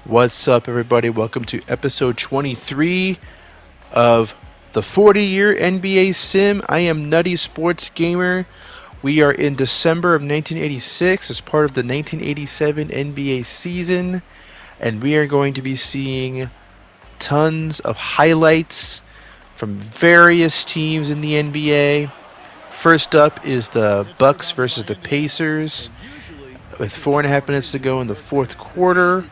What's up, everybody? Welcome to episode 23 of the 40-year NBA Sim. I am Nutty Sports Gamer. We are in December of 1986 as part of the 1987 NBA season, and we are going to be seeing tons of highlights from various teams in the NBA. First up is the Bucks versus the Pacers with 4.5 minutes to go in the fourth quarter.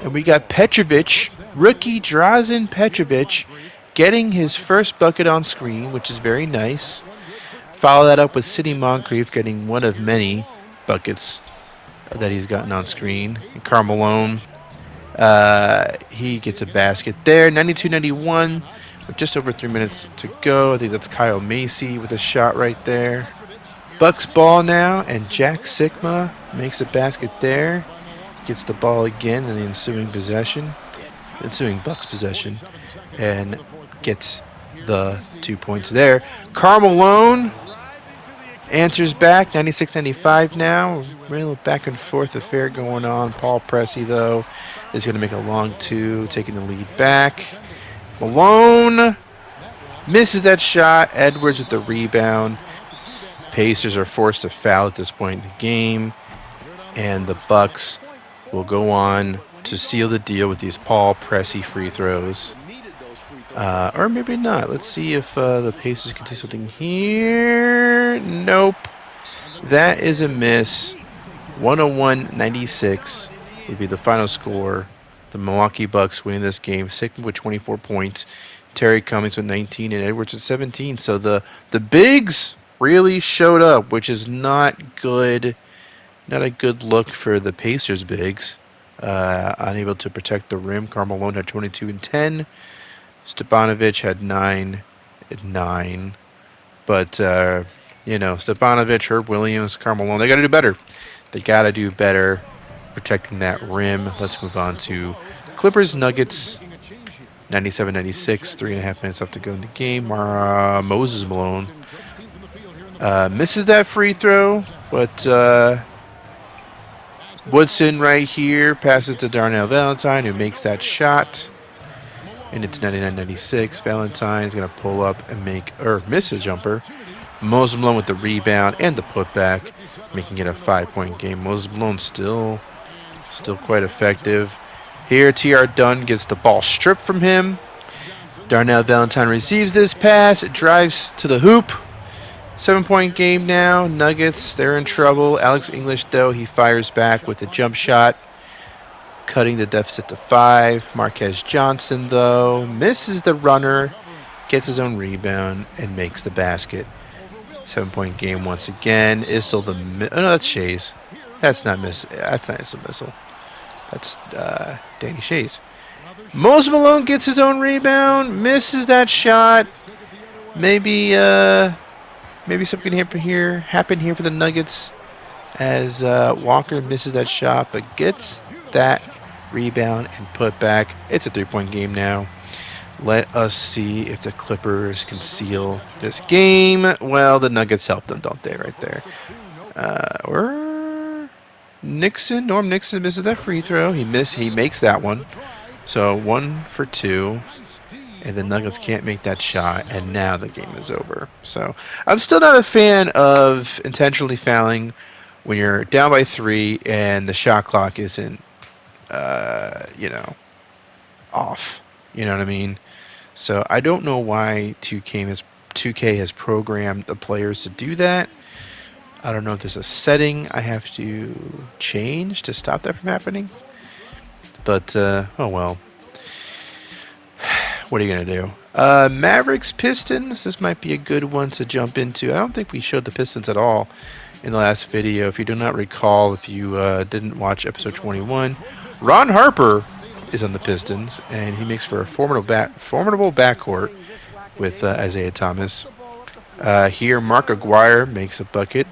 And we got Petrovic, rookie Drazen Petrovic, getting his first bucket on screen, which is very nice. Follow that up with Sidney Moncrief getting one of many buckets that he's gotten on screen. And Karl Malone, he gets a basket there. 92-91 with just over 3 minutes to go. I think that's Kyle Macy with a shot right there. Bucks ball now, and Jack Sikma makes a basket there. Gets the ball again in the ensuing Bucks possession, and gets the 2 points there. Karl Malone answers back, 96-95 now. Really a little back and forth affair going on. Paul Pressey, though, is going to make a long two, taking the lead back. Malone misses that shot. Edwards with the rebound. Pacers are forced to foul at this point in the game, and the Bucks will go on to seal the deal with these Paul Pressey free throws. Or maybe not. Let's see if the Pacers can do something here. Nope. That is a miss. 101-96 would be the final score. The Milwaukee Bucks winning this game. Sikma with 24 points. Terry Cummings with 19 and Edwards with 17. So the bigs really showed up, which is not good. Not a good look for the Pacers bigs. Unable to protect the rim. Karl Malone had 22 and 10. Stepanovic had 9 and 9. But, Stepanovic, Herb Williams, Karl Malone, they got to do better. They got to do better protecting that rim. Let's move on to Clippers Nuggets. 97-96, 3.5 minutes left to go in the game. Moses Malone misses that free throw, but Woodson right here passes to Darnell Valentine, who makes that shot. And it's 99-96. Valentine's going to pull up and miss a jumper. Moses Malone with the rebound and the putback, making it a 5-point game. Moses Malone still quite effective. Here, T.R. Dunn gets the ball stripped from him. Darnell Valentine receives this pass. It drives to the hoop. 7-point game now. Nuggets, they're in trouble. Alex English, though, he fires back with a jump shot, cutting the deficit to 5. Marquez Johnson, though, misses the runner, gets his own rebound, and makes the basket. 7-point game once again. Issel that's Shays. That's not Issel Missile. That's Danny Shays. Moses Malone gets his own rebound, misses that shot. Maybe something can happen here for the Nuggets as Walker misses that shot but gets that rebound and put back. It's a 3-point game now. Let us see if the Clippers can seal this game. Well, the Nuggets help them, don't they, right there? Or Norm Nixon misses that free throw. He makes that one. So 1 for 2. And the Nuggets can't make that shot, and now the game is over. So I'm still not a fan of intentionally fouling when you're down by 3 and the shot clock isn't, off. You know what I mean? So I don't know why 2K has programmed the players to do that. I don't know if there's a setting I have to change to stop that from happening. But, oh well. What are you going to do? Mavericks, Pistons. This might be a good one to jump into. I don't think we showed the Pistons at all in the last video. If you do not recall, if you didn't watch episode 21, Ron Harper is on the Pistons, and he makes for a formidable backcourt with Isiah Thomas. Here, Mark Aguirre makes a bucket,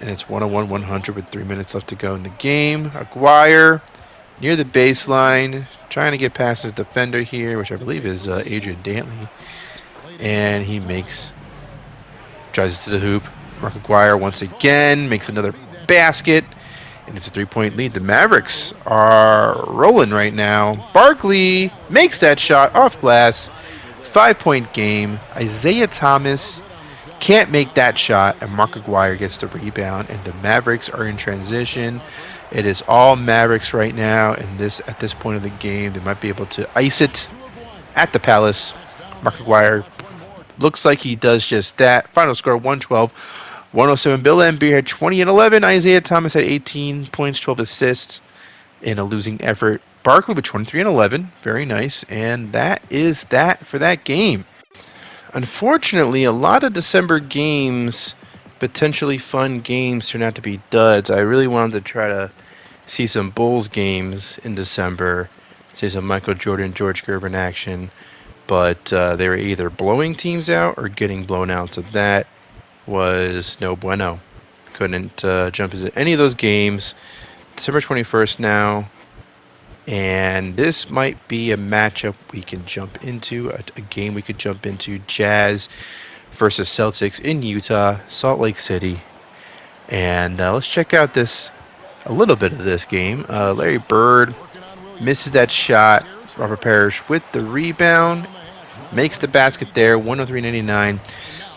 and it's 101-100 with 3 minutes left to go in the game. Aguirre near the baseline, trying to get past his defender here, which I believe is Adrian Dantley. And he drives it to the hoop. Mark Aguirre once again makes another basket. And it's a 3-point lead. The Mavericks are rolling right now. Barkley makes that shot off glass. 5-point game. Isiah Thomas can't make that shot, and Mark Aguirre gets the rebound, and the Mavericks are in transition. It is all Mavericks right now, and at this point of the game, they might be able to ice it at the Palace. Mark Aguirre looks like he does just that. Final score 112-107. Bill Laimbeer had 20 and 11. Isiah Thomas had 18 points, 12 assists in a losing effort. Barkley with 23 and 11. Very nice. And that is that for that game. Unfortunately, a lot of December games, potentially fun games, turn out to be duds. I really wanted to try to see some Bulls games in December, see some Michael Jordan, George Gervin action, but they were either blowing teams out or getting blown out, so that was no bueno. Couldn't jump into any of those games. December 21st now. And this might be a matchup we can jump into, a game we could jump into. Jazz versus Celtics in Utah, Salt Lake City. And let's check out a little bit of this game. Larry Bird misses that shot. Robert Parrish with the rebound. Makes the basket there, 103-99.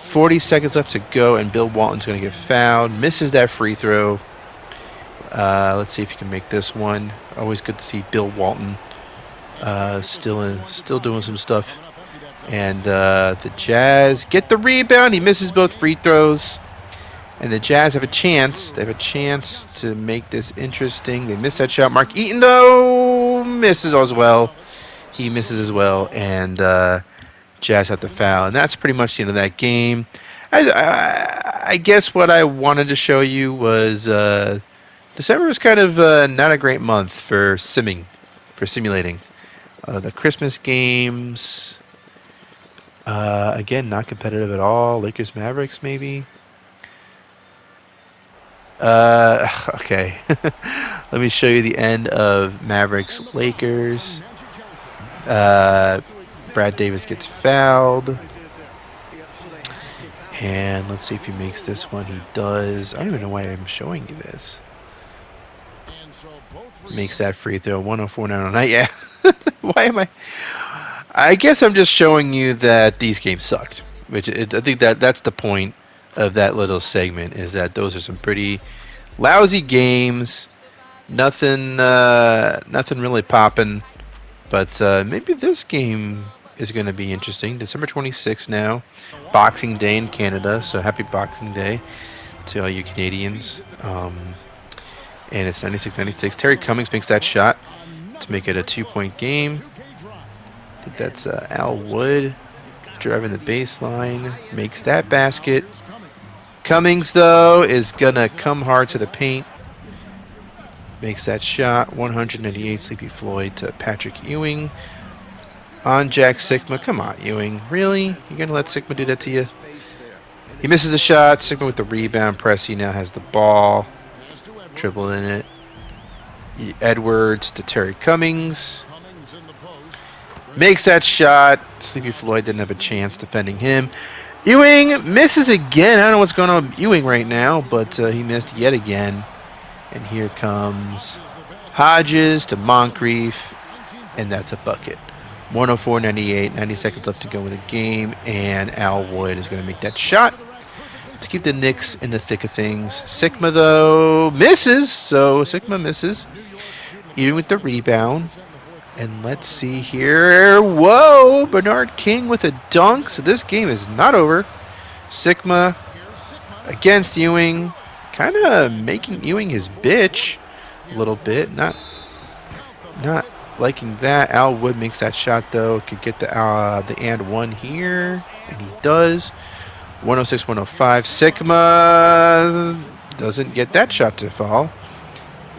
40 seconds left to go, and Bill Walton's going to get fouled. Misses that free throw. Let's see if he can make this one. Always good to see Bill Walton still doing some stuff. And the Jazz get the rebound. He misses both free throws. And the Jazz have a chance. They have a chance to make this interesting. They miss that shot. Mark Eaton, though, misses as well. He misses as well. And Jazz have to foul. And that's pretty much the end of that game. I guess what I wanted to show you was... December was kind of not a great month for simulating. The Christmas games, again, not competitive at all. Lakers, Mavericks, maybe. Okay. Let me show you the end of Mavericks, Lakers. Brad Davis gets fouled. And let's see if he makes this one. He does. I don't even know why I'm showing you this. Makes that free throw, 104-99. Yeah. Why am I guess I'm just showing you that these games sucked. I think that's the point of that little segment, is that those are some pretty lousy games. Nothing really popping. But maybe this game is going to be interesting. December 26th now. Boxing Day in Canada. So happy Boxing Day to all you Canadians. And it's 96-96. Terry Cummings makes that shot to make it a 2-point game. I think that's Al Wood driving the baseline. Makes that basket. Cummings, though, is going to come hard to the paint. Makes that shot. 198 Sleepy Floyd to Patrick Ewing. On Jack Sikma. Come on, Ewing. Really? You're going to let Sikma do that to you? He misses the shot. Sikma with the rebound. Pressey now has the ball. Dribbling it. Edwards to Terry Cummings. Makes that shot. Sleepy Floyd didn't have a chance defending him. Ewing misses again. I don't know what's going on with Ewing right now, but he missed yet again. And here comes Hodges to Moncrief, and that's a bucket. 104-98, 90 seconds left to go in the game, and Al Wood is going to make that shot to keep the Knicks in the thick of things. Sikma, though, misses. So Sikma misses. Even with the rebound. And let's see here. Whoa! Bernard King with a dunk. So this game is not over. Sikma against Ewing. Kind of making Ewing his bitch a little bit. Not liking that. Al Wood makes that shot, though. Could get the and one here. And he does. 106-105. Sikma doesn't get that shot to fall.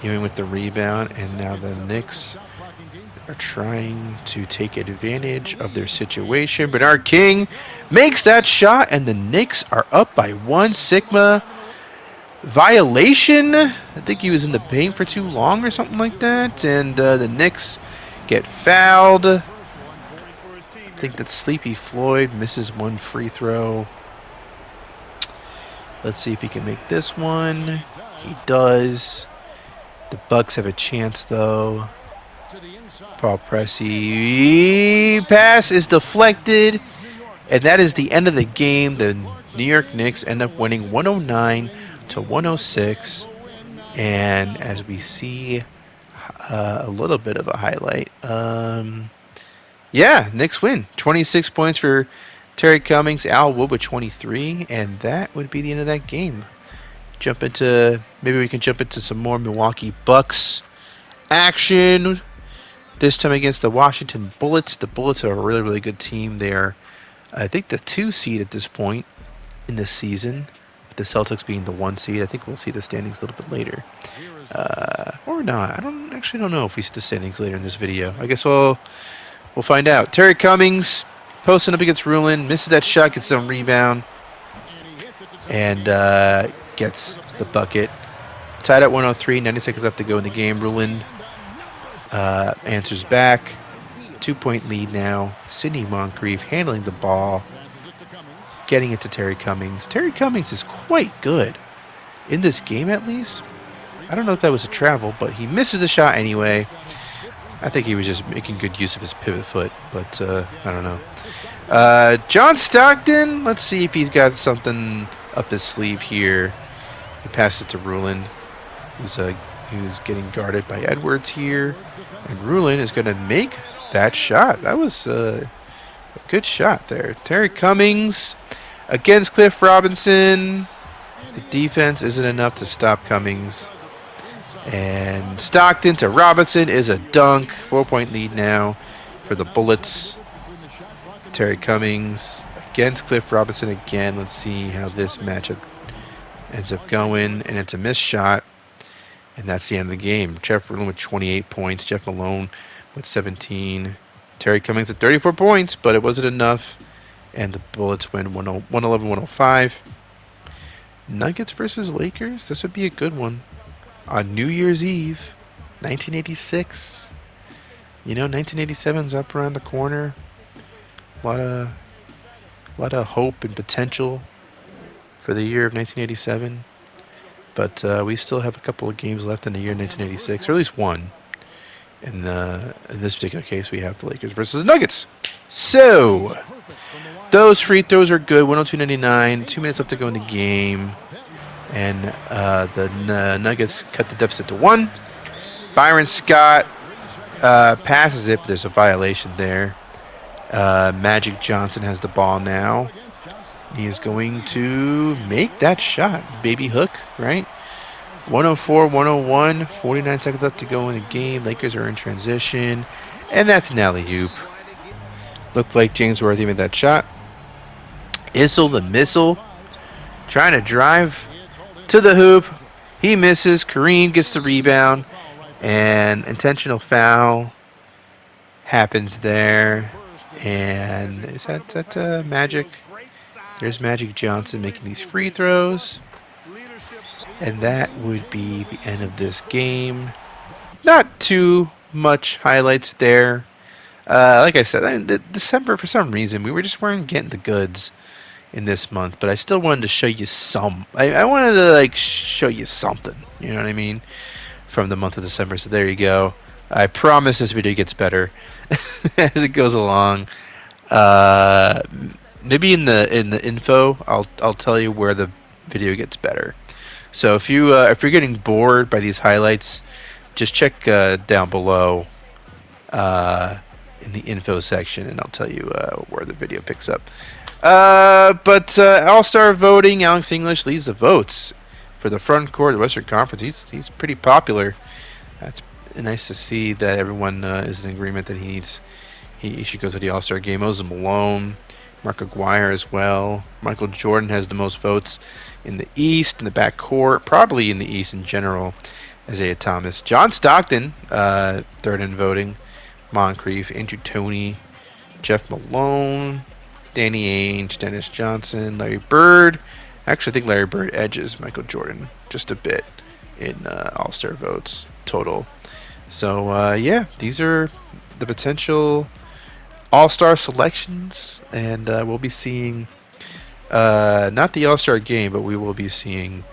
Ewing with the rebound, and now the Knicks are trying to take advantage of their situation. Bernard King makes that shot, and the Knicks are up by one. Sikma violation. I think he was in the paint for too long or something like that, and the Knicks get fouled. I think that Sleepy Floyd misses one free throw. Let's see if he can make this one. He does. The Bucks have a chance, though. Paul Pressey. Pass is deflected. And that is the end of the game. The New York Knicks end up winning 109 to 106. And as we see a little bit of a highlight. Yeah, Knicks win. 26 points for Terry Cummings. Al Wood with 23. And that would be the end of that game. Maybe we can jump into some more Milwaukee Bucks action. This time against the Washington Bullets. The Bullets are a really, really good team. They are, I think, the 2 seed at this point in the season. With the Celtics being the 1 seed. I think we'll see the standings a little bit later. Or not. I don't know if we see the standings later in this video. I guess we'll find out. Terry Cummings posting up against Rulin. Misses that shot. Gets some rebound. And gets the bucket. Tied at 103. 90 seconds left to go in the game. Rulin answers back. 2-point lead now. Sidney Moncrief handling the ball. Getting it to Terry Cummings. Terry Cummings is quite good. In this game, at least. I don't know if that was a travel, but he misses the shot anyway. I think he was just making good use of his pivot foot, but I don't know. John Stockton. Let's see if he's got something up his sleeve here. He passes to Rulin, who's getting guarded by Edwards here. And Rulin is going to make that shot. That was a good shot there. Terry Cummings against Cliff Robinson. The defense isn't enough to stop Cummings. And Stockton to Robinson is a dunk. 4-point lead now for the Bullets. Terry Cummings against Cliff Robinson again. Let's see how this matchup ends up going. And it's a missed shot. And that's the end of the game. Jeff Rulin with 28 points. Jeff Malone with 17. Terry Cummings at 34 points, but it wasn't enough. And the Bullets win 111-105. Nuggets versus Lakers. This would be a good one. On New Year's Eve, 1986. You know, 1987's up around the corner. A lot of hope and potential for the year of 1987. But we still have a couple of games left in the year 1986, or at least one. In this particular case, we have the Lakers versus the Nuggets. So, those free throws are good. 102-99. 2 minutes left to go in the game. And the Nuggets cut the deficit to 1. Byron Scott passes it, but there's a violation there. Magic Johnson has the ball now. He is going to make that shot. Baby hook, right? 104-101. 49 seconds left to go in the game. Lakers are in transition. And that's an alley-oop. Looked like James Worthy made that shot. Issel the missile. Trying to drive to the hoop. He misses. Kareem gets the rebound. And intentional foul happens there. And is that Magic? There's Magic Johnson making these free throws. And that would be the end of this game. Not too much highlights there. Like I said, December, for some reason, we weren't getting the goods in this month. But I still wanted to show you some. I wanted to, show you something. You know what I mean? From the month of December. So there you go. I promise this video gets better as it goes along. Maybe in the info, I'll tell you where the video gets better. So if you're getting bored by these highlights, just check down below in the info section, and I'll tell you where the video picks up. But All-Star voting, Alex English leads the votes for the front court of the Western Conference. He's pretty popular. That's nice to see that everyone is in agreement that he should go to the All-Star game. Moses Malone, Mark Aguirre as well. Michael Jordan has the most votes in the East, in the backcourt, probably in the East in general. Isiah Thomas. John Stockton, third in voting. Moncrief, Andrew Toney, Jeff Malone, Danny Ainge, Dennis Johnson, Larry Bird. Actually, I think Larry Bird edges Michael Jordan just a bit in All-Star votes total. So, yeah, these are the potential All-Star selections, and we'll be seeing not the All-Star game, but we will be seeing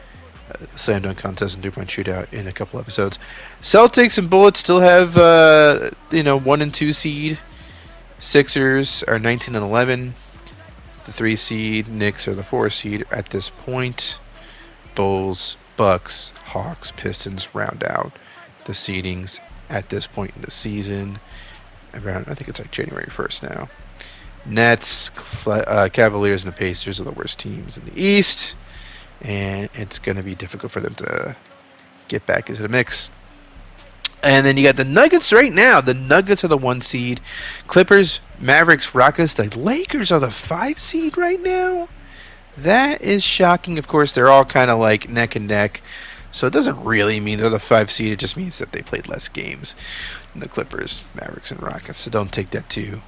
slam dunk contest and 3-point shootout in a couple episodes. Celtics and Bullets still have 1 and 2 seed. Sixers are 19 and 11. The 3 seed. Knicks are the 4 seed at this point. Bulls, Bucks, Hawks, Pistons round out the seedings at this point in the season. Around, I think it's like January 1st now. Nets, Cavaliers, and the Pacers are the worst teams in the East, and it's going to be difficult for them to get back into the mix. And then you got the Nuggets right now. The Nuggets are the 1 seed. Clippers, Mavericks, Rockets. The Lakers are the 5 seed right now. That is shocking. Of course, they're all kind of like neck and neck. So it doesn't really mean they're the 5 seed. It just means that they played less games than the Clippers, Mavericks, and Rockets. So don't take that too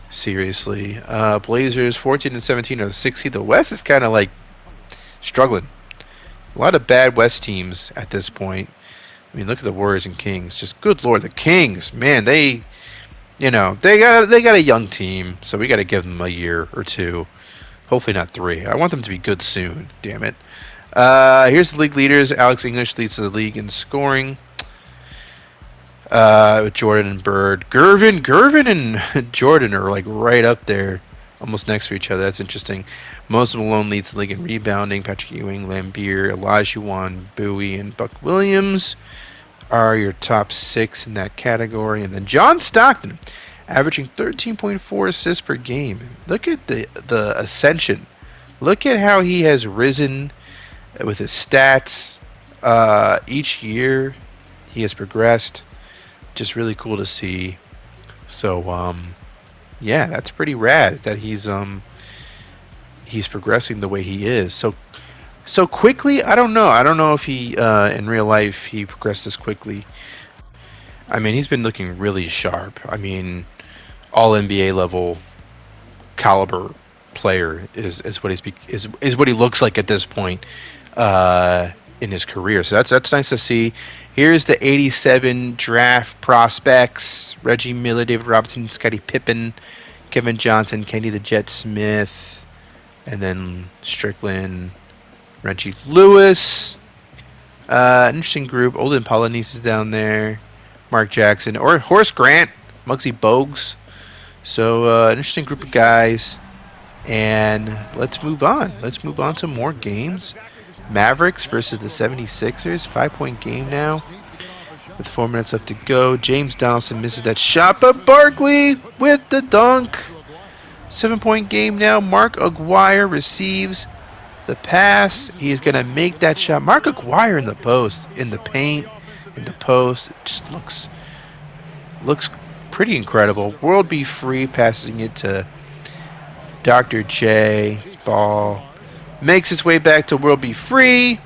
seriously. Blazers 14 and 17 are the 6 seed. The West is kind of like struggling. A lot of bad West teams at this point. I mean, look at the Warriors and Kings. Just good lord, the Kings, man, they got a young team, so we got to give them a year or 2. Hopefully not 3. I want them to be good soon. Damn it. Here's the league leaders. Alex English leads the league in scoring. With Jordan and Bird. Gervin and Jordan are like right up there, almost next to each other. That's interesting. Moses Malone leads the league in rebounding. Patrick Ewing, Lambeer, Olajuwon, Bowie, and Buck Williams are your top 6 in that category. And then John Stockton, averaging 13.4 assists per game. Look at the ascension. Look at how he has risen with his stats. Each year he has progressed. Just really cool to see. So yeah, that's pretty rad that he's progressing the way he is. So quickly. I don't know if he in real life he progressed this quickly. I mean, he's been looking really sharp. I mean, all NBA level caliber player is what he looks like at this point in his career. So that's nice to see. Here's the 87 draft prospects: Reggie Miller, David Robinson, Scottie Pippen, Kevin Johnson, Kenny the Jet Smith, and then Strickland, Reggie Lewis. An interesting group. Olden Polynice is down there. Mark Jackson or Horace Grant, Muggsy Bogues. So an interesting group of guys. And let's move on. Let's move on to more games. Mavericks versus the 76ers. 5-point game now with 4 minutes left to go. James Donaldson misses that shot, but Barkley with the dunk. 7-point game now. Mark Aguirre receives the pass. He's going to make that shot. Mark Aguirre in the post, in the paint, in the post. It just looks pretty incredible. World Be Free passing it to Dr. J. Ball makes his way back to World Be Free.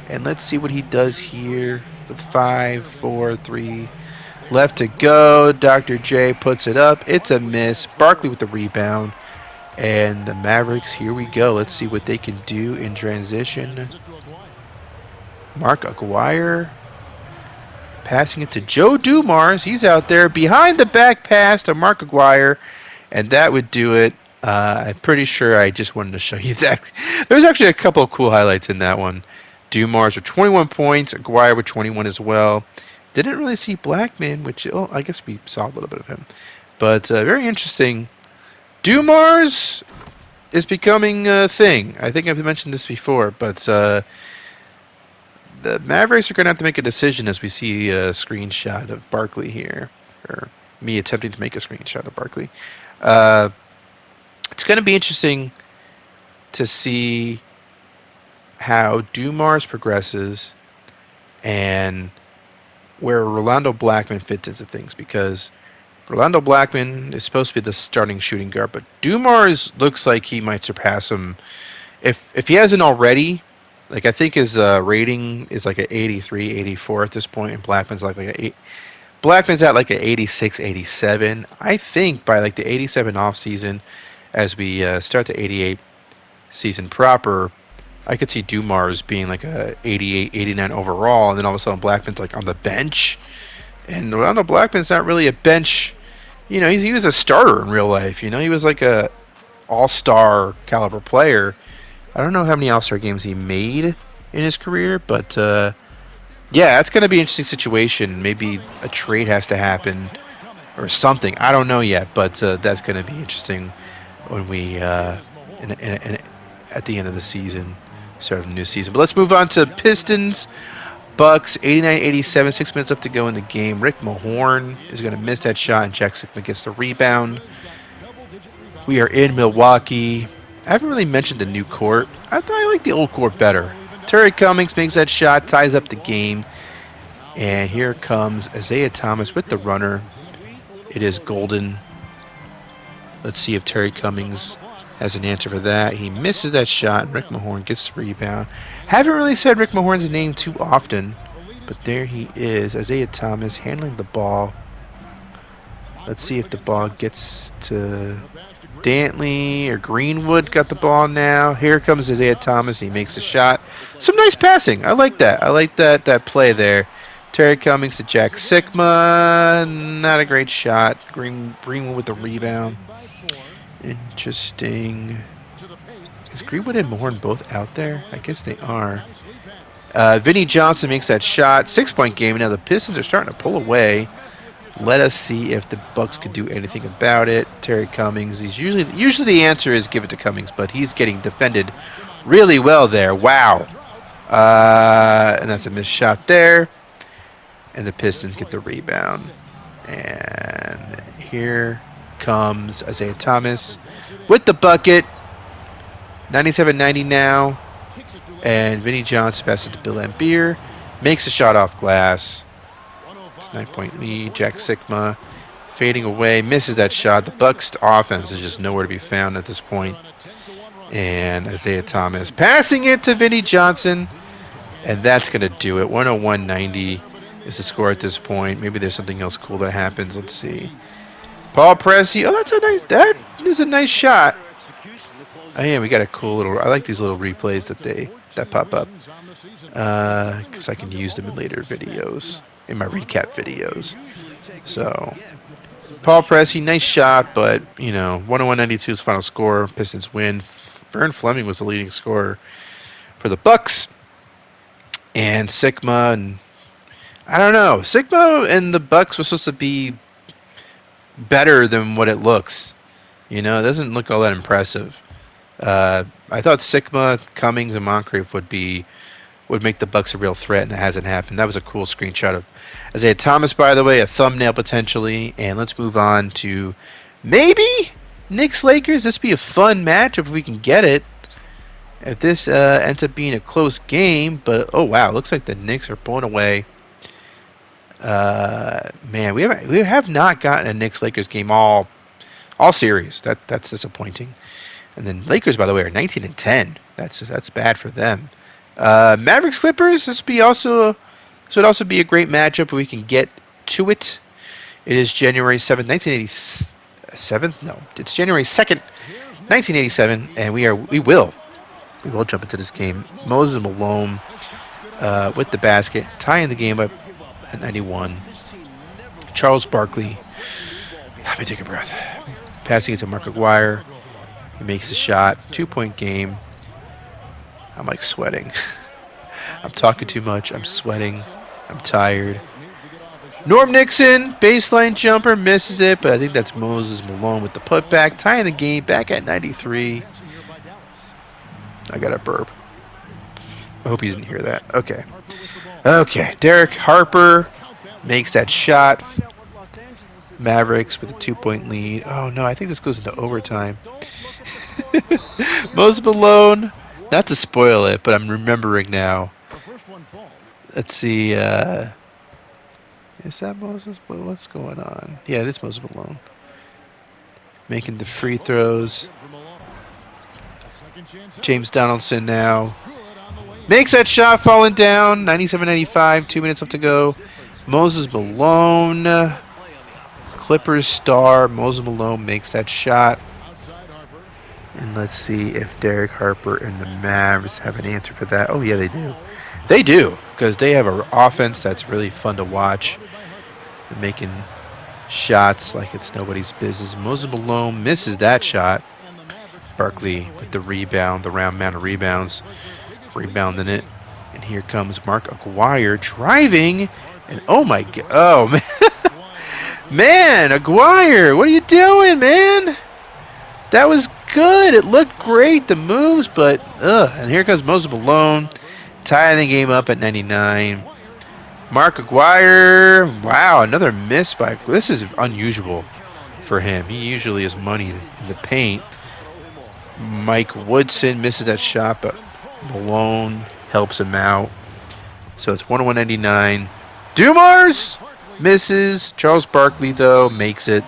And let's see what he does here with 5, 4, 3 left to go. Dr. J puts it up. It's a miss. Barkley with the rebound. And the Mavericks, here we go. Let's see what they can do in transition. Mark Aguirre passing it to Joe Dumars. He's out there behind the back pass to Mark Aguirre. And that would do it. I'm pretty sure I just wanted to show you that. There's actually a couple of cool highlights in that one. Dumars with 21 points. Aguirre with 21 as well. Didn't really see Blackman, which I guess we saw a little bit of him. But very interesting. Dumars is becoming a thing. I think I've mentioned this before, but the Mavericks are going to have to make a decision as we see a screenshot of Barkley here, or me attempting to make a screenshot of Barkley. It's going to be interesting to see how Dumars progresses and where Rolando Blackman fits into things, because Rolando Blackman is supposed to be the starting shooting guard, but Dumars looks like he might surpass him if he hasn't already. Like, I think his rating is like an 83, 84 at this point, and Blackman's like an 8. Blackman's at like an 86, 87. I think by like the 87 off season, as we start the 88 season proper, I could see Dumars being like a 88, 89 overall, and then all of a sudden Blackman's like on the bench. And Rolando Blackman's not really a bench. You know, he was a starter in real life. You know, he was like all-star caliber player. I don't know how many all-star games he made in his career. But yeah, it's going to be an interesting situation. Maybe a trade has to happen or something. I don't know yet, but that's going to be interesting when we at the end of the season, start of the new season. But let's move on to Pistons. Bucks, 89-87, 6 minutes left to go in the game. Rick Mahorn is going to miss that shot, and Jack Sikma gets the rebound. We are in Milwaukee. I haven't really mentioned the new court. I like the old court better. Terry Cummings makes that shot, ties up the game. And here comes Isiah Thomas with the runner. It is golden. Let's see if Terry Cummings has an answer for that. He misses that shot, and Rick Mahorn gets the rebound. Haven't really said Rick Mahorn's name too often, but there he is. Isiah Thomas handling the ball. Let's see if the ball gets to Dantley or Greenwood. Got the ball now. Here comes Isiah Thomas. He makes a shot. Some nice passing. I like that. I like that play there. Terry Cummings to Jack Sikma. Not a great shot. Greenwood with the rebound. Interesting. Is Greenwood and Mahorn both out there? I guess they are. Vinny Johnson makes that shot. 6-point game. Now the Pistons are starting to pull away. Let us see if the Bucks could do anything about it. Terry Cummings. He's usually the answer is give it to Cummings, but he's getting defended really well there. Wow. And that's a missed shot there. And the Pistons get the rebound. And here comes Isiah Thomas with the bucket. 97-90 now. And Vinny Johnson passes to Bill Laimbeer. Makes a shot off glass. It's a 9-point lead. Jack Sikma fading away. Misses that shot. The Bucks offense is just nowhere to be found at this point. And Isiah Thomas passing it to Vinny Johnson. And that's going to do it. 101-90 is the score at this point. Maybe there's something else cool that happens. Let's see. Paul Pressey. Oh, that is a nice shot. Oh yeah, we got a cool little. I like these little replays that pop up because I can use them in later videos, in my recap videos. So Paul Pressey, nice shot, but 101-92 is the final score. Pistons win. Vern Fleming was the leading scorer for the Bucks, and Sikma and I don't know. Sikma and the Bucks were supposed to be better than what it looks. It doesn't look all that impressive. I thought Sikma, Cummings, and Moncrief would make the Bucks a real threat, and that hasn't happened. That was a cool screenshot of Isiah Thomas, by the way, a thumbnail potentially. And let's move on to maybe Knicks Lakers. This would be a fun matchup if we can get it. If this ends up being a close game, but oh wow, looks like the Knicks are pulling away. Man, we have not gotten a Knicks Lakers game all series. That's disappointing. And then Lakers, by the way, are 19-10. That's bad for them. Mavericks Clippers. This would also be a great matchup if we can get to it. It is January 7th, 1987. No, it's January 2nd, 1987, and we will jump into this game. Moses Malone with the basket, tying the game up at 91. Charles Barkley. Let me take a breath. Passing it to Mark Aguirre. He makes a shot. 2-point game. I'm like sweating. I'm talking too much. I'm sweating. I'm tired. Norm Nixon, baseline jumper, misses it, but I think that's Moses Malone with the putback, tying the game back at 93. I got a burp. I hope you didn't hear that. Okay. Derek Harper makes that shot. Mavericks with a 2-point lead. Oh no, I think this goes into overtime. Moses Malone, not to spoil it, but I'm remembering now. Let's see. Is that Moses? What's going on? Yeah, it is Moses Malone. Making the free throws. James Donaldson now. Makes that shot, falling down. 97-95, 2 minutes left to go. Moses Malone. Clippers star. Moses Malone makes that shot. And let's see if Derek Harper and the Mavs have an answer for that. Oh, yeah, they do. They do, because they have an offense that's really fun to watch. They're making shots like it's nobody's business. Moses Malone misses that shot. Barkley with the rebound, the round amount of rebounds. Rebounding it. here comes Mark Aguirre driving. And oh my god. Oh, man. Man, Aguirre, what are you doing, man? That was good. It looked great, the moves, but and here comes Moses Malone, tying the game up at 99. Mark Aguirre, wow, another miss by. This is unusual for him. He usually is money in the paint. Mike Woodson misses that shot, but Malone helps him out. So it's 101.99. Dumars misses. Charles Barkley, though, makes it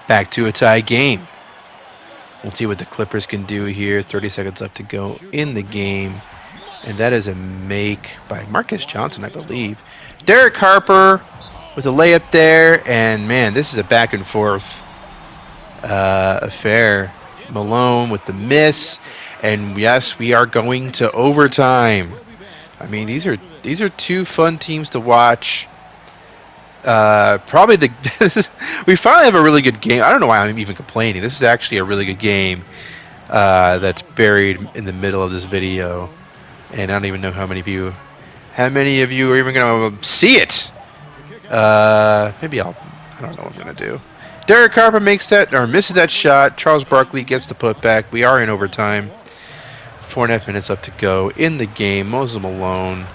back to a tie game. Let's see what the Clippers can do here. 30 seconds left to go in the game. And that is a make by Marcus Johnson, I believe. Derek Harper with a layup there. And, man, this is a back-and-forth affair. Malone with the miss. And, yes, we are going to overtime. I mean, these are two fun teams to watch. Probably we finally have a really good game. I don't know why I'm even complaining. This is actually a really good game that's buried in the middle of this video. And I don't even know how many of you are even going to see it. Maybe I don't know what I'm going to do. Derek Harper makes that, or misses that shot. Charles Barkley gets the putback. We are in overtime. 4.5 minutes left to go in the game. Moses Malone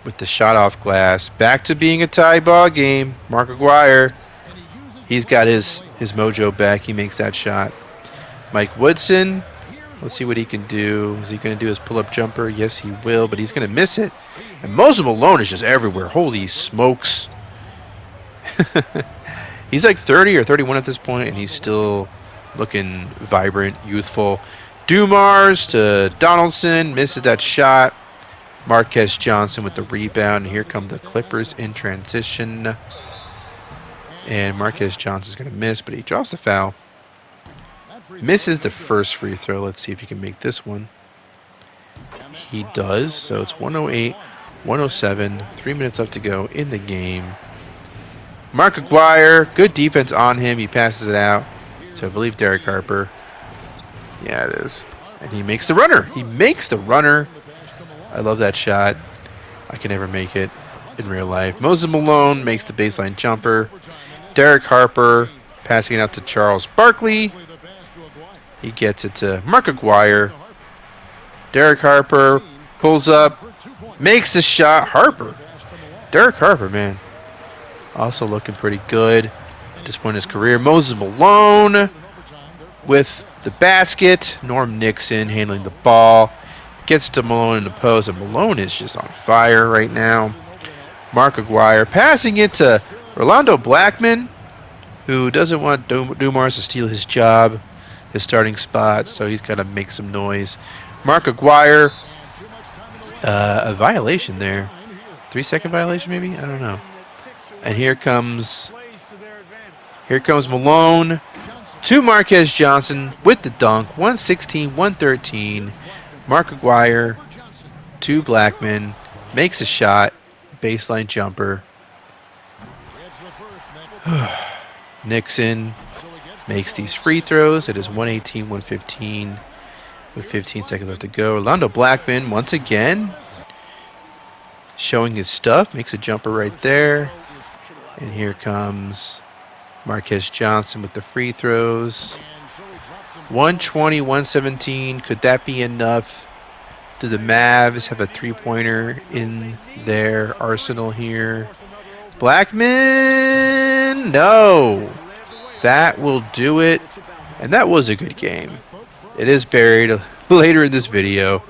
with the shot off glass. Back to being a tie ball game. Mark Aguirre, he's got his mojo back. He makes that shot. Mike Woodson, let's see what he can do. Is he going to do his pull-up jumper? Yes, he will, but he's going to miss it. And Moses Malone is just everywhere. Holy smokes. He's like 30 or 31 at this point, and he's still looking vibrant, youthful. Dumars to Donaldson, misses that shot. Marquez Johnson with the rebound. And here come the Clippers in transition. And Marquez Johnson's going to miss, but he draws the foul. Misses the first free throw. Let's see if he can make this one. He does. So it's 108, 107. 3 minutes left to go in the game. Mark Aguirre, good defense on him. He passes it out to, I believe, Derek Harper. Yeah, it is. And he makes the runner. He makes the runner. I love that shot. I can never make it in real life. Moses Malone makes the baseline jumper. Derek Harper passing it out to Charles Barkley. He gets it to Mark Aguirre. Derek Harper pulls up, makes the shot. Harper. Derek Harper, man. Also looking pretty good at this point in his career. Moses Malone with the basket. Norm Nixon handling the ball. Gets to Malone in the post, and Malone is just on fire right now. Mark Aguirre passing it to Rolando Blackman, who doesn't want Dumars to steal his job, his starting spot, so he's got to make some noise. Mark Aguirre, a violation there. 3-second violation maybe? I don't know. And here comes Malone to Marquez Johnson with the dunk. 116-113. Mark Aguirre to Blackman. Makes a shot. Baseline jumper. Nixon makes these free throws. It is 118-115 with 15 seconds left to go. Rolando Blackman once again showing his stuff. Makes a jumper right there. And here comes Marquez Johnson with the free throws. 120-117. Could that be enough? Do the Mavs have a three-pointer in their arsenal here? Blackman, no. That will do it. And that was a good game. It is buried later in this video,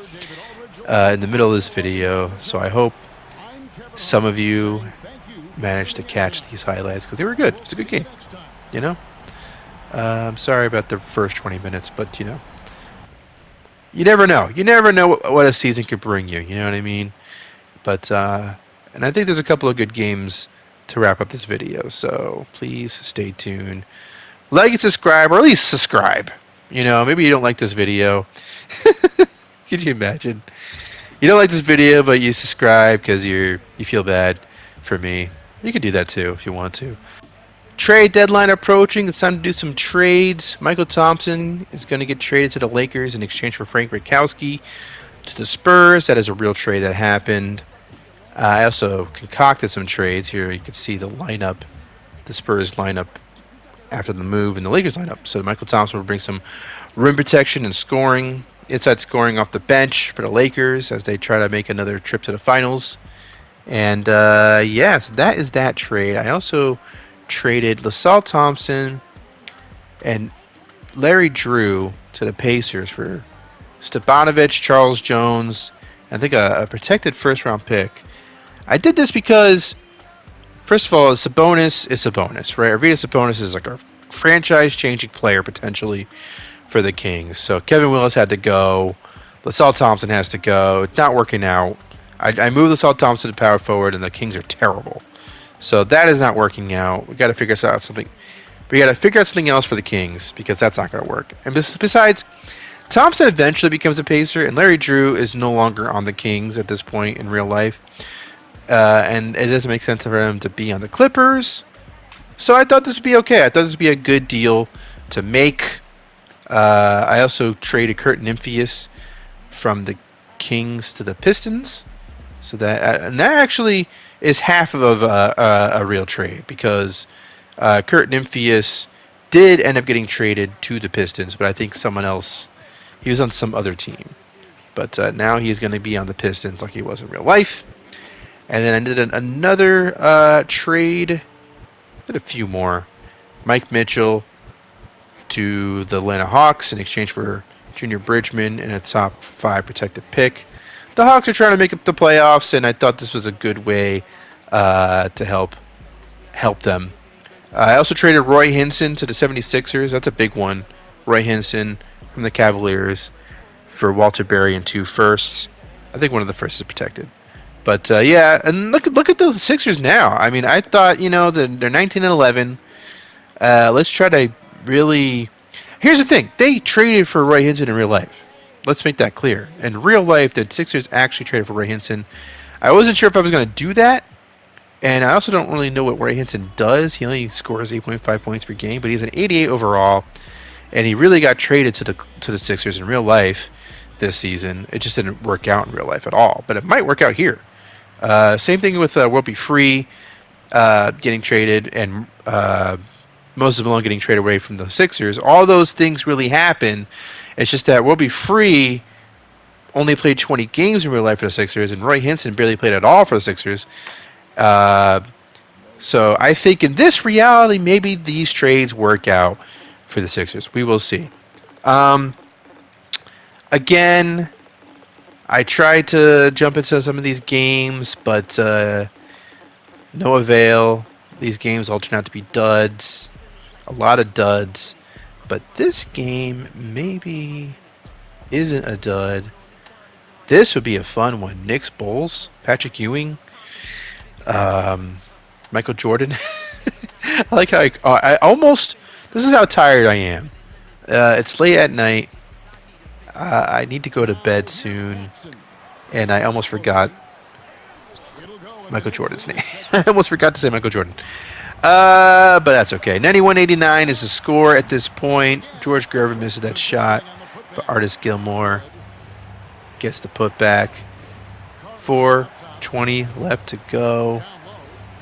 in the middle of this video. So I hope some of you managed to catch these highlights because they were good. It's a good game, you know. I'm sorry about the first 20 minutes, but you know, you never know. You never know what a season could bring you. You know what I mean? But and I think there's a couple of good games to wrap up this video. So please stay tuned. Like and subscribe, or at least subscribe. You know, maybe you don't like this video. Could you imagine? You don't like this video, but you subscribe because you feel bad for me. You can do that too if you want to. Trade deadline approaching. It's time to do some trades. Michael Thompson is going to get traded to the Lakers in exchange for Frank Rikowski. to the Spurs. That is a real trade that happened. I also concocted some trades here. You can see the lineup, the Spurs lineup after the move, and the Lakers lineup. So Michael Thompson will bring some rim protection and scoring, inside scoring off the bench for the Lakers as they try to make another trip to the finals. And so that is that trade. I also traded Isiah Thompson and Larry Drew to the Pacers for Stepanovic, Charles Jones, I think a protected first-round pick. I did this because, first of all, Sabonis is Sabonis, right? Arvydas Sabonis is like a franchise-changing player potentially for the Kings. So Kevin Willis had to go. Isiah Thompson has to go. It's not working out. I moved Isiah Thompson to power forward, and the Kings are terrible. So that is not working out. We got to figure out something. We got to figure out something else for the Kings because that's not going to work. And besides, Thompson eventually becomes a Pacer, and Larry Drew is no longer on the Kings at this point in real life. And it doesn't make sense for him to be on the Clippers. So I thought this would be okay. I thought this would be a good deal to make. I also traded Kurt Nymphius from the Kings to the Pistons. So that actually is half of a real trade because Kurt Nymphius did end up getting traded to the Pistons, but I think someone else, he was on some other team. But now he's going to be on the Pistons like he was in real life. And then I did another trade. Did a few more. Mike Mitchell to the Atlanta Hawks in exchange for Junior Bridgman and a top 5 protected pick. The Hawks are trying to make up the playoffs, and I thought this was a good way to help them. I also traded Roy Hinson to the 76ers. That's a big one. Roy Hinson from the Cavaliers for Walter Berry and 2 firsts. I think one of the firsts is protected. But and look at the Sixers now. I mean, I thought they're 19 and 11. Let's try to really. Here's the thing: they traded for Roy Hinson in real life. Let's make that clear. In real life, the Sixers actually traded for Roy Hinson. I wasn't sure if I was going to do that, and I also don't really know what Roy Hinson does. He only scores 8.5 points per game, but he's an 88 overall, and he really got traded to the Sixers in real life this season. It just didn't work out in real life at all, but it might work out here. Same thing with World Be Free getting traded and Moses Malone getting traded away from the Sixers. All those things really happen. It's just that World Be Free only played 20 games in real life for the Sixers, and Roy Hinson barely played at all for the Sixers. So I think in this reality, maybe these trades work out for the Sixers. We will see. Again, I tried to jump into some of these games, but no avail. These games all turn out to be duds. A lot of duds. But this game maybe isn't a dud. This would be a fun one. Knicks Bulls. Patrick Ewing. Michael Jordan. I like how I almost... This is how tired I am. It's late at night. I need to go to bed soon. And I almost forgot Michael Jordan's name. I almost forgot to say Michael Jordan. But that's okay. 91-89 is the score at this point. George Gervin misses that shot. But Artis Gilmore gets the putback. 4:20 left to go.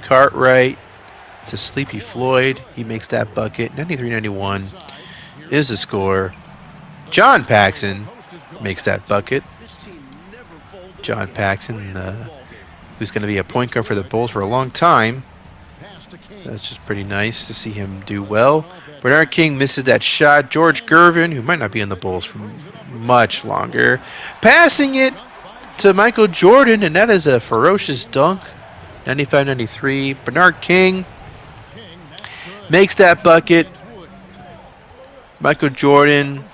Cartwright to Sleepy Floyd. He makes that bucket. 93-91 is the score. John Paxson makes that bucket. John Paxson, who's going to be a point guard for the Bulls for a long time. That's just pretty nice to see him do well. Bernard King misses that shot. George Gervin, who might not be in the Bulls for much longer, passing it to Michael Jordan, and that is a ferocious dunk. 95-93. Bernard King makes that bucket. Michael Jordan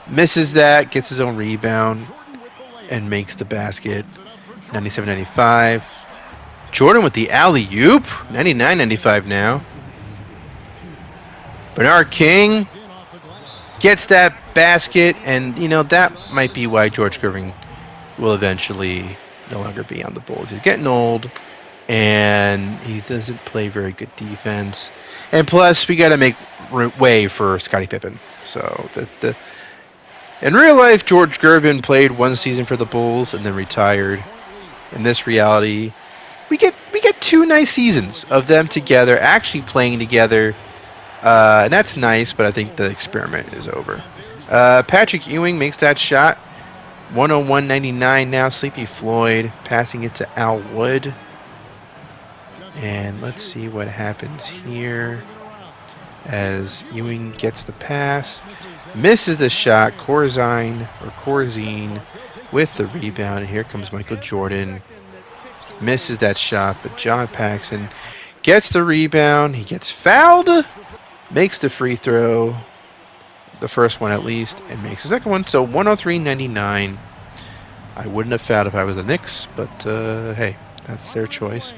misses that, gets his own rebound, and makes the basket. 97-95. Jordan with the alley-oop. 99-95 now. Bernard King gets that basket, and that might be why George Gervin will eventually no longer be on the Bulls. He's getting old, and he doesn't play very good defense. And plus, we got to make way for Scottie Pippen. So In real life, George Gervin played one season for the Bulls and then retired. In this reality, we get 2 nice seasons of them together, actually playing together. And that's nice, but I think the experiment is over. Patrick Ewing makes that shot. 101.99 now. Sleepy Floyd passing it to Al Wood. And let's see what happens here as Ewing gets the pass. Misses the shot. Corzine with the rebound. And here comes Michael Jordan. Misses that shot, but John Paxson gets the rebound. He gets fouled. Makes the free throw. The first one at least. And makes the second one. So 103.99. I wouldn't have fouled if I was the Knicks. But hey, that's their choice.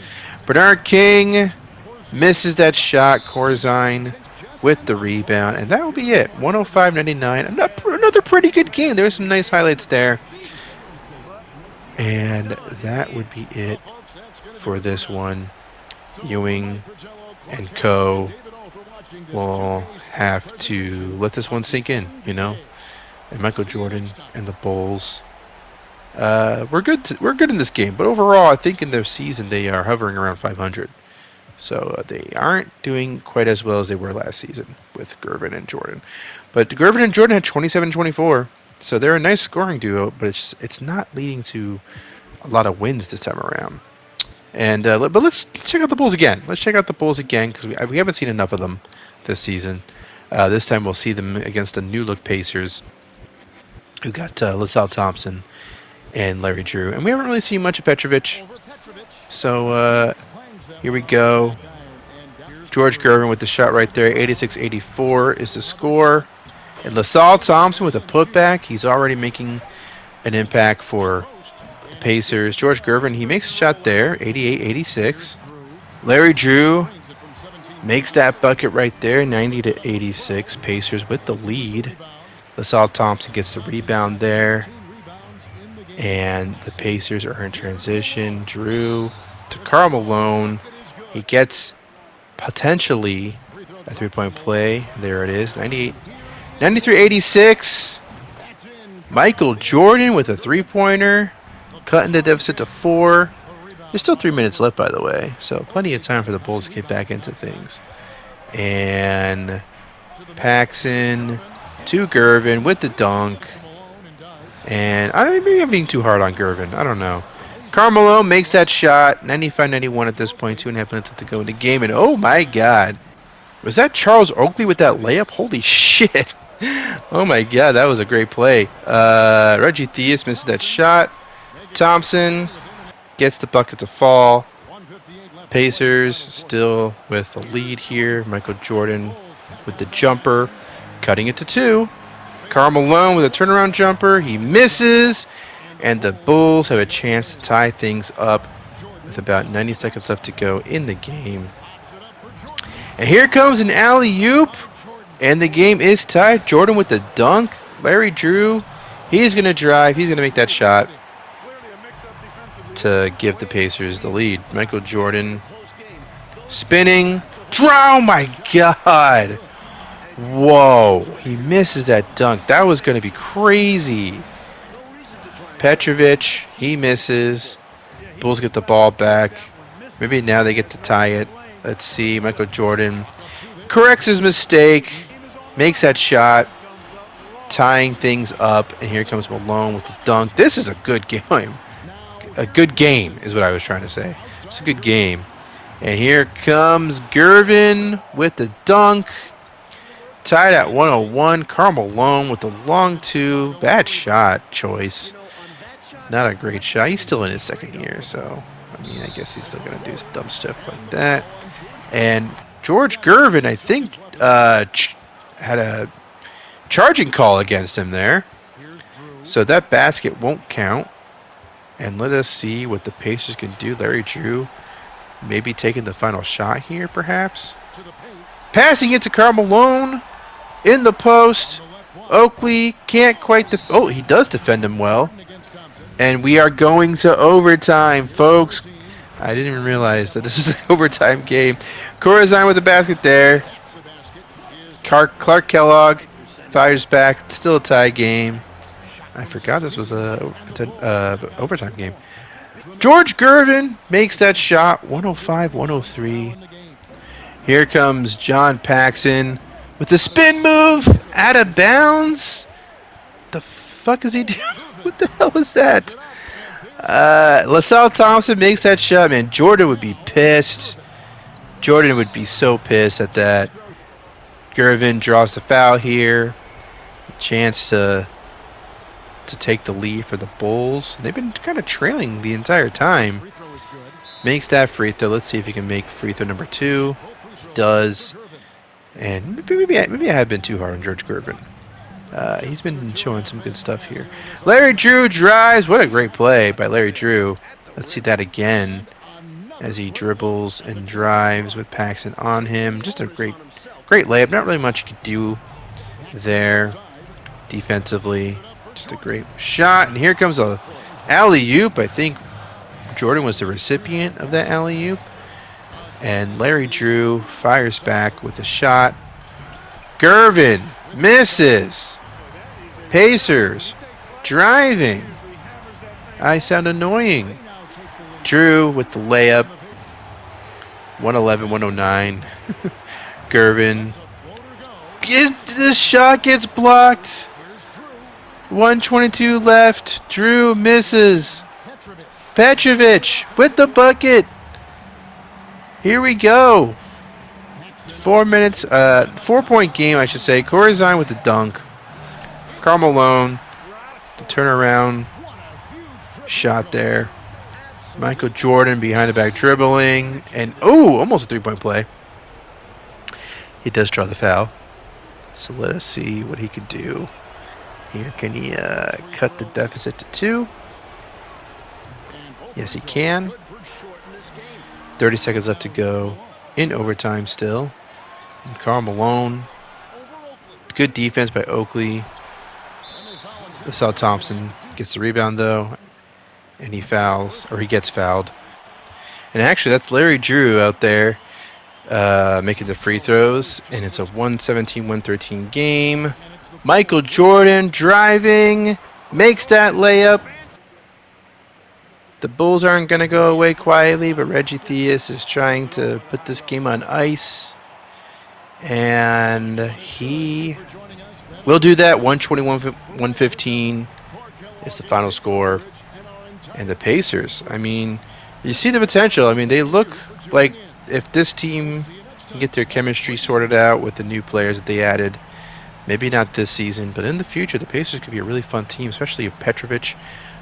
Bernard King misses that shot. Corzine with the rebound. And that will be it. 105.99. Another pretty good game. There's some nice highlights there. And that would be it for this one. Ewing and co. will have to let this one sink in, you know. And Michael Jordan and the Bulls. We're good in this game, but overall, I think in their season they are hovering around 500. So they aren't doing quite as well as they were last season with Gervin and Jordan. But Gervin and Jordan had 27-24, so they're a nice scoring duo, but it's not leading to a lot of wins this time around. And but let's check out the Bulls again. Let's check out the Bulls again because we haven't seen enough of them this season. This time we'll see them against the new-look Pacers, who got Isiah Thomas and Larry Drew. And we haven't really seen much of Petrovic. So here we go. George Gervin with the shot right there. 86-84 is the score. And Isiah Thomas with a putback. He's already making an impact for the Pacers. George Gervin, he makes a shot there. 88-86. Larry Drew makes that bucket right there. 90-86. Pacers with the lead. Isiah Thomas gets the rebound there. And the Pacers are in transition. Drew to Karl Malone. He gets potentially a three-point play. There it is. 93-86. Michael Jordan with a three-pointer. Cutting the deficit to 4. There's still 3 minutes left, by the way. So plenty of time for the Bulls to get back into things. And Paxson to Gervin with the dunk. And maybe I'm being too hard on Gervin. I don't know. Karl Malone makes that shot. 95-91 at this point. 2.5 minutes left to go in the game. And oh my God. Was that Charles Oakley with that layup? Holy shit. Oh my God. That was a great play. Reggie Theus misses that shot. Thompson gets the bucket to fall. Pacers still with the lead here. Michael Jordan with the jumper. Cutting it to 2. Karl Malone with a turnaround jumper. He misses. And the Bulls have a chance to tie things up with about 90 seconds left to go in the game. And here comes an alley-oop. And the game is tied. Jordan with the dunk. Larry Drew. He's going to drive. He's going to make that shot to give the Pacers the lead. Michael Jordan spinning. Oh my God. Whoa, he misses that dunk. That was going to be crazy. Petrovic, he misses. Bulls get the ball back. Maybe now they get to tie it. Let's see. Michael Jordan corrects his mistake. Makes that shot. Tying things up. And here comes Malone with the dunk. This is a good game. A good game is what I was trying to say. It's a good game. And here comes Gervin with the dunk. Tied at 101. Karl Malone with the long 2. Bad shot choice. Not a great shot. He's still in his second year, so I mean, I guess he's still going to do dumb stuff like that. And George Gervin, I think, had a charging call against him there. So that basket won't count. And let us see what the Pacers can do. Larry Drew maybe taking the final shot here, perhaps. Passing it to Karl Malone in the post. Oakley can't quite he does defend him well. And we are going to overtime, folks. I didn't even realize that this was an overtime game. Corazine with the basket there. Clark Kellogg fires back. It's still a tie game. I forgot this was a overtime game. George Gervin makes that shot, 105-103. Here comes John Paxson with the spin move, out of bounds. The fuck is he doing? What the hell was that? Isiah Thomas makes that shot, man. Jordan would be pissed. Jordan would be so pissed at that. Gervin draws the foul here. Chance to take the lead for the Bulls. They've been kind of trailing the entire time. Makes that free throw. Let's see if he can make free throw number 2. He does. And maybe I have been too hard on George Gervin. He's been showing some good stuff here. Larry Drew drives. What a great play by Larry Drew. Let's see that again as he dribbles and drives with Paxson on him. Just a great layup. Not really much you could do there defensively. Just a great shot. And here comes a alley-oop. I think Jordan was the recipient of that alley-oop. And Larry Drew fires back with a shot. Gervin misses. Pacers driving. I sound annoying. Drew with the layup. 111-109. Gervin. The shot gets blocked. 122 left. Drew misses. Petrovic with the bucket. Here we go. 4 minutes, 4-point game, I should say. Corazine with the dunk. Karl Malone, the turnaround shot there. Michael Jordan behind the back dribbling. And, almost a 3-point play. He does draw the foul. So let us see what he could do. Here, can he cut the deficit to 2? Yes, he can. 30 seconds left to go in overtime still. And Karl Malone. Good defense by Oakley. Isiah Thompson gets the rebound, though. And he fouls, or he gets fouled. And actually, that's Larry Drew out there making the free throws. And it's a 117-113 game. Michael Jordan driving. Makes that layup. The Bulls aren't going to go away quietly, but Reggie Theus is trying to put this game on ice. And he will do that. 121-115 is the final score. And the Pacers, I mean, you see the potential. I mean, they look like if this team can get their chemistry sorted out with the new players that they added, maybe not this season, but in the future, the Pacers could be a really fun team, especially if Petrovic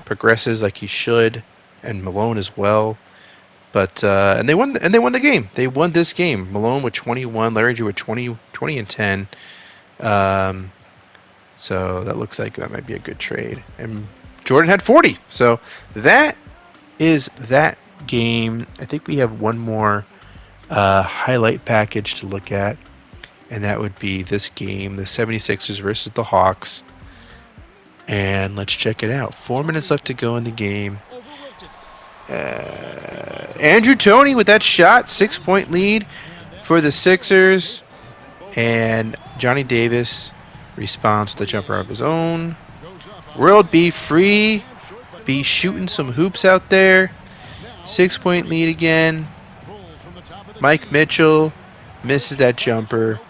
progresses like he should. And Malone as well, but and they won the game. They won this game. Malone with 21, Larry Drew with 20 and 10. So that looks like that might be a good trade. And Jordan had 40. So that is that game. I think we have one more highlight package to look at, and that would be this game, the 76ers versus the Hawks. And let's check it out. 4 minutes left to go in the game. Andrew Toney with that shot, 6-point lead for the Sixers, and Johnny Davis responds with a jumper of his own. World be free, be shooting some hoops out there. 6-point lead again. Mike Mitchell misses that jumper,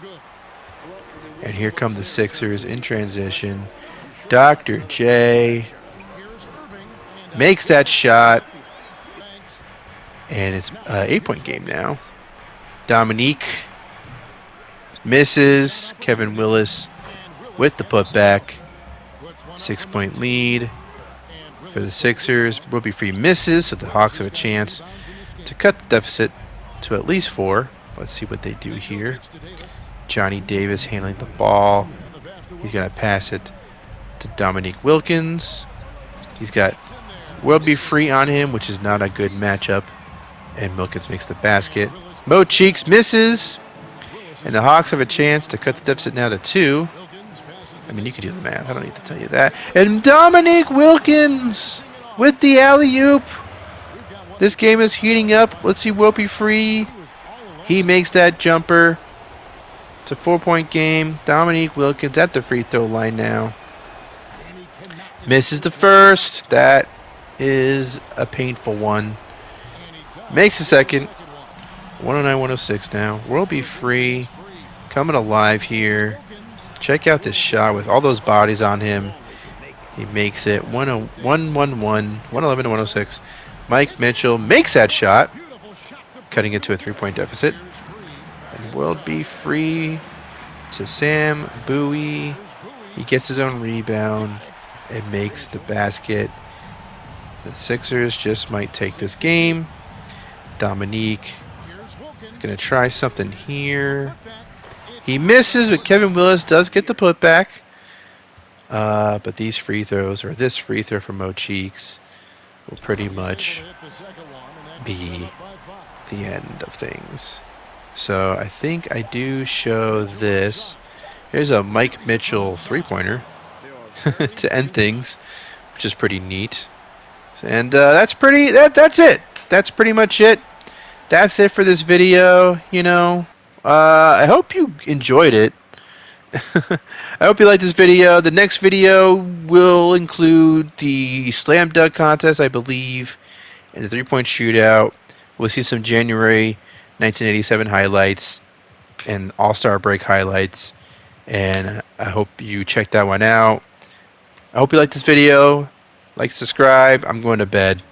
and here come the Sixers in transition. Dr. J makes that shot. And it's an 8-point game now. Dominique misses. Kevin Willis with the putback. 6-point lead for the Sixers. Roby Free misses, so the Hawks have a chance to cut the deficit to at least 4. Let's see what they do here. Johnny Davis handling the ball. He's going to pass it to Dominique Wilkins. He's got Roby Free on him, which is not a good matchup. And Wilkins makes the basket. Mo Cheeks misses. And the Hawks have a chance to cut the deficit now to 2. I mean, you can do the math. I don't need to tell you that. And Dominique Wilkins with the alley-oop. This game is heating up. Let's see Whoopi Free. He makes that jumper. It's a 4-point game. Dominique Wilkins at the free throw line now. Misses the first. That is a painful one. Makes the second. 109, 106 now. World be free. Coming alive here. Check out this shot with all those bodies on him. He makes it 111, 111 to 106. Mike Mitchell makes that shot, cutting it to a 3-point deficit. And World be free to Sam Bowie. He gets his own rebound and makes the basket. The Sixers just might take this game. Dominique is going to try something here. He misses, but Kevin Willis does get the putback. But these free throws, or this free throw from Mo Cheeks, will pretty much be the end of things. So I think I do show this. Here's a Mike Mitchell three-pointer to end things, which is pretty neat. And that's it. That's pretty much it. That's it for this video. You know, I hope you enjoyed it. I hope you liked this video. The next video will include the slam dunk contest, I believe, and the three-point shootout. We'll see some January 1987 highlights and All-Star break highlights, and I hope you check that one out. I hope you liked this video. Like, subscribe. I'm going to bed.